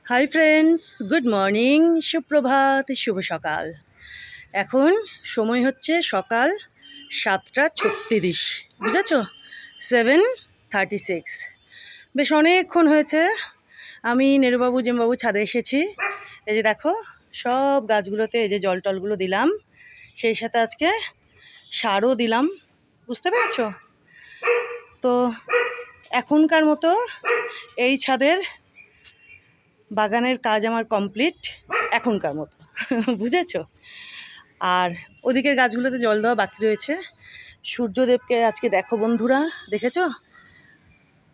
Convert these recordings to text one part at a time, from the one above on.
Hi friends, good morning, সুপ্রভাত, শুভ সকাল। এখন সময় হচ্ছে সকাল 7:36, বুঝেছ? 7:36। বেশ অনেকক্ষণ হয়েছে আমি নেরুবাবু জেমবাবু ছাদে এসেছি। এই যে দেখো, সব গাছগুলোতে এই যে জল টলগুলো দিলাম, সেই সাথে আজকে সারও দিলাম, বুঝতে পেরেছো? তো এখনকার মতো এই ছাদের বাগানের কাজ আমার কমপ্লিট এখনকার মতো, বুঝেছো? আর ওদিকের গাছগুলোতে জল দেওয়া বাকি রয়েছে। সূর্যদেবকে আজকে দেখো বন্ধুরা, দেখেছো?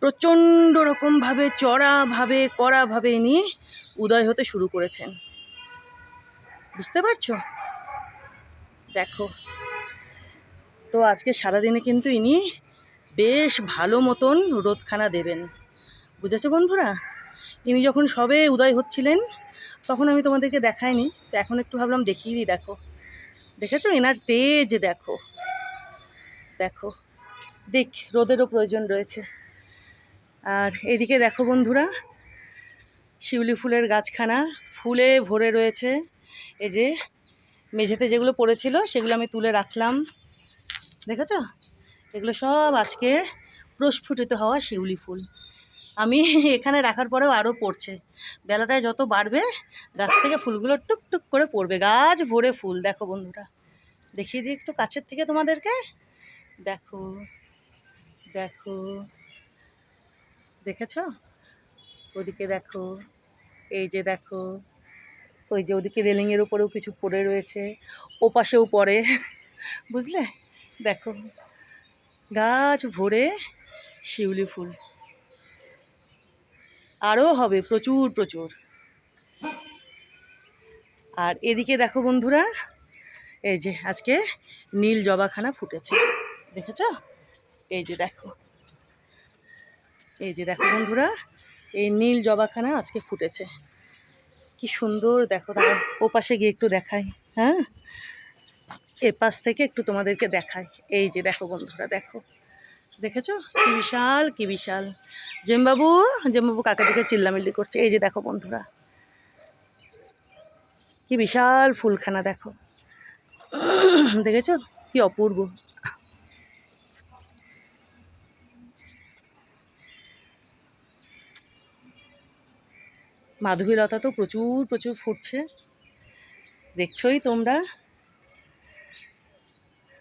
প্রচণ্ড রকমভাবে চড়াভাবে কড়াভাবে ইনি উদয় হতে শুরু করেছেন, বুঝতে পারছো? দেখো, তো আজকে সারাদিনে কিন্তু ইনি বেশ ভালো মতন রোদখানা দেবেন, বুঝেছো বন্ধুরা? ইনি যখন সবে উদয় হচ্ছিলেন তখন আমি তোমাদেরকে দেখাইনি, তো এখন একটু ভাবলাম দেখিয়ে দিই। দেখো, দেখেছো এনার তেজ? দেখো দেখো, দেখ, রোদেরও প্রয়োজন রয়েছে। আর এদিকে দেখো বন্ধুরা, শিউলি ফুলের গাছখানা ফুলে ভরে রয়েছে। এই যে মেঝেতে যেগুলো পড়েছিল সেগুলো আমি তুলে রাখলাম, দেখেছো? এগুলো সব আজকে প্রস্ফুটিত হওয়া শিউলি ফুল। আমি এখানে রাখার পরেও আরও পড়ছে। বেলাটায় যত বাড়বে গাছ থেকে ফুলগুলো টুকটুক করে পড়বে, গাছ ভরে ফুল। দেখো বন্ধুরা, দেখিয়ে দিই একটু কাছের থেকে তোমাদেরকে। দেখো দেখো, দেখেছো? ওদিকে দেখো, এই যে দেখো, ওই যে ওদিকে রেলিংয়ের উপরেও কিছু পড়ে রয়েছে, ও পাশেও পড়ে, বুঝলে? দেখো, গাছ ভরে শিউলি ফুল, আরও হবে প্রচুর প্রচুর। আর এদিকে দেখো বন্ধুরা, এই যে আজকে নীল জবাখানা ফুটেছে, দেখেছো? এই যে দেখো, এই যে দেখো বন্ধুরা, এই নীল জবাখানা আজকে ফুটেছে, কি সুন্দর দেখো। তারা ও পাশে গিয়ে একটু দেখাই, হ্যাঁ, এ পাশ থেকে একটু তোমাদেরকে দেখাই। এই যে দেখো বন্ধুরা, দেখো, দেখেছো কি বিশাল, কি বিশাল। জেমবাবু, জেমবাবু কাকে দেখে চিল্লামিল্লি করছে। এই যে দেখো বন্ধুরা, কি বিশাল ফুলখানা, দেখো, দেখেছো কি অপূর্ব। মাধবীলতা তো প্রচুর প্রচুর ফুটছে, দেখছোই তোমরা।